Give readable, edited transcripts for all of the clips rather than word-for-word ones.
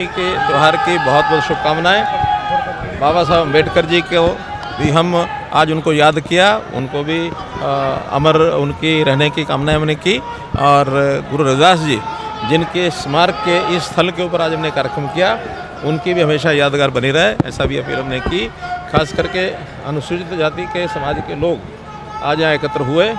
के त्यौहार की बहुत बहुत शुभकामनाएं। बाबा साहब अम्बेडकर जी को भी हम आज उनको याद किया, उनको भी अमर उनकी रहने की कामनाएं हमने की। और गुरु रविदास जी जिनके स्मारक के इस स्थल के ऊपर आज हमने कार्यक्रम किया, उनकी भी हमेशा यादगार बनी रहे, ऐसा भी अपील हमने की। खास करके अनुसूचित जाति के समाज के लोग आज यहाँ एकत्र हुए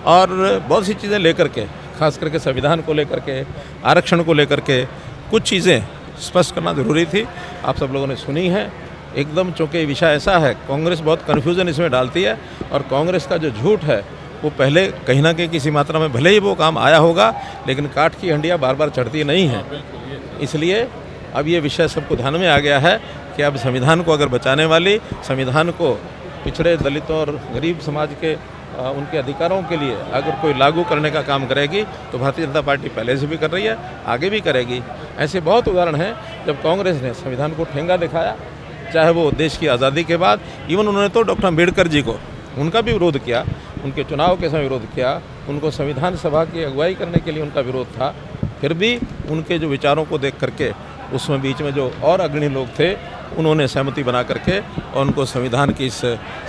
और बहुत सी चीज़ें लेकर के, खास करके संविधान को लेकर के, आरक्षण को लेकर के कुछ चीज़ें स्पष्ट करना ज़रूरी थी। आप सब लोगों ने सुनी है एकदम, चूँकि विषय ऐसा है, कांग्रेस बहुत कन्फ्यूज़न इसमें डालती है और कांग्रेस का जो झूठ है वो पहले कहीं ना कहीं किसी मात्रा में भले ही वो काम आया होगा, लेकिन काठ की हंडिया बार बार चढ़ती नहीं है। इसलिए अब ये विषय सबको ध्यान में आ गया है कि अब संविधान को अगर बचाने वाली, संविधान को पिछड़े दलितों और गरीब समाज के उनके अधिकारों के लिए अगर कोई लागू करने का काम करेगी तो भारतीय जनता पार्टी पहले से भी कर रही है, आगे भी करेगी। ऐसे बहुत उदाहरण हैं जब कांग्रेस ने संविधान को ठेंगा दिखाया, चाहे वो देश की आज़ादी के बाद, इवन उन्होंने तो डॉक्टर अम्बेडकर जी को, उनका भी विरोध किया, उनके चुनाव के समय विरोध किया, उनको संविधान सभा की अगुवाई करने के लिए उनका विरोध था। फिर भी उनके जो विचारों को देख करके उसमें बीच में जो और अग्रणी लोग थे उन्होंने सहमति बना करके और उनको संविधान की इस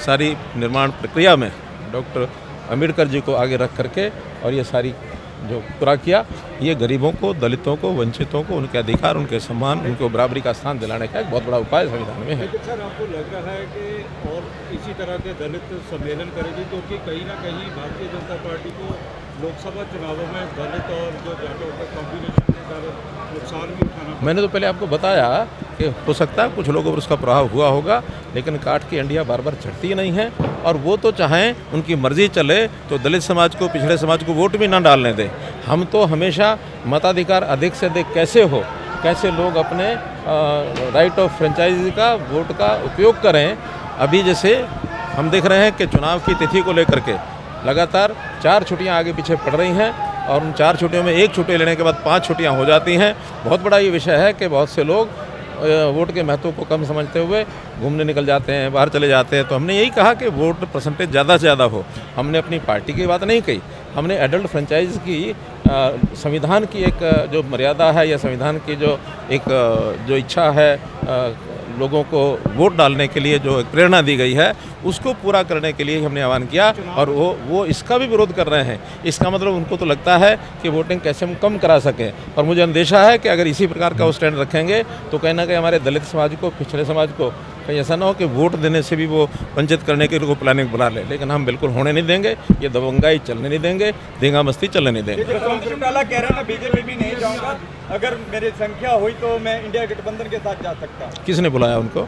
सारी निर्माण प्रक्रिया में डॉक्टर अम्बेडकर जी को आगे रख करके और ये सारी जो पूरा किया, ये गरीबों को, दलितों को, वंचितों को उनके अधिकार, उनके सम्मान, उनको बराबरी का स्थान दिलाने का एक बहुत बड़ा उपाय संविधान में है। सर, आपको लग रहा है कि और इसी तरह के दलित सम्मेलन करेगी, क्योंकि कहीं ना कहीं भारतीय जनता पार्टी को लोकसभा चुनावों में दलित और जो जाटों का कॉम्बिनेशन के कारण नुकसान भी उठाना। मैंने तो पहले आपको बताया कि हो सकता है कुछ लोगों पर उसका प्रभाव हुआ होगा, लेकिन काठ की अंडिया बार बार चढ़ती नहीं है और वो तो चाहें उनकी मर्जी चले तो दलित समाज को, पिछड़े समाज को वोट भी ना डालने दें। हम तो हमेशा मताधिकार अधिक से अधिक कैसे हो, कैसे लोग अपने राइट ऑफ फ्रेंचाइजी का, वोट का उपयोग करें। अभी जैसे हम देख रहे हैं कि चुनाव की तिथि को लेकर के लगातार 4 छुट्टियां आगे पीछे पड़ रही हैं और उन 4 छुट्टियों में 1 छुट्टी लेने के बाद 5 छुट्टियां हो जाती हैं। बहुत बड़ा ये विषय है कि बहुत से लोग वोट के महत्व को कम समझते हुए घूमने निकल जाते हैं, बाहर चले जाते हैं। तो हमने यही कहा कि वोट परसेंटेज ज़्यादा से ज़्यादा हो। हमने अपनी पार्टी की बात नहीं कही, हमने एडल्ट फ्रेंचाइज की संविधान की एक जो मर्यादा है या संविधान की जो एक जो इच्छा है लोगों को वोट डालने के लिए जो एक प्रेरणा दी गई है, उसको पूरा करने के लिए हमने आह्वान किया और वो इसका भी विरोध कर रहे हैं। इसका मतलब उनको तो लगता है कि वोटिंग कैसे हम कम करा सकें और मुझे अंदेशा है कि अगर इसी प्रकार का वो स्टैंड रखेंगे तो कहीं ना कहीं हमारे दलित समाज को, पिछड़े समाज को कहीं ऐसा ना हो कि वोट देने से भी वो वंचित करने के लिए प्लानिंग बना ले। लेकिन हम बिल्कुल होने नहीं देंगे, ये दबंगाई चलने नहीं देंगे, देंगा मस्ती चलने नहीं देंगे। कह रहे हैं बीजेपी भी नहीं जाऊंगा, अगर मेरी संख्या हुई तो मैं इंडिया गठबंधन के साथ जा सकता हूँ। किसने बुलाया उनको?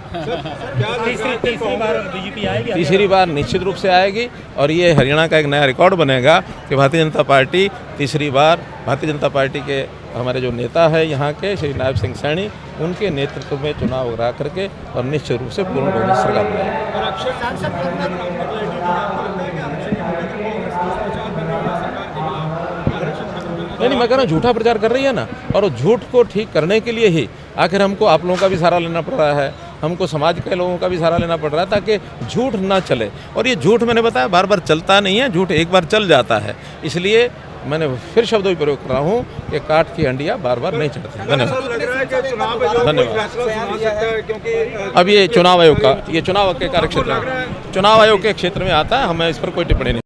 तीसरी बार बीजेपी आएगी? तीसरी बार निश्चित रूप से आएगी और ये हरियाणा का एक नया रिकॉर्ड बनेगा कि भारतीय जनता पार्टी तीसरी बार, भारतीय जनता पार्टी के हमारे जो नेता है यहाँ के श्री नायब सिंह सैनी, उनके नेतृत्व में चुनाव करा करके और निश्चित रूप से पूर्ण बहुमत सरकार बनाएगी। नहीं, मैं कह रहा हूँ झूठा प्रचार कर रही है ना, और उस झूठ को ठीक करने के लिए ही आखिर हमको आप लोगों का भी सहारा लेना पड़ रहा है, हमको समाज के लोगों का भी सहारा लेना पड़ रहा है ताकि झूठ ना चले। और ये झूठ मैंने बताया बार बार चलता नहीं है, झूठ एक बार चल जाता है। इसलिए मैंने फिर शब्दों का प्रयोग कर रहा हूँ कि काठ की हंडिया बार बार नहीं चढ़ती। धन्यवाद। धन्यवाद। अब ये चुनाव आयोग का, ये चुनाव के कार्यक्षेत्र में, चुनाव आयोग के क्षेत्र में आता है, हमें इस पर कोई टिप्पणी नहीं।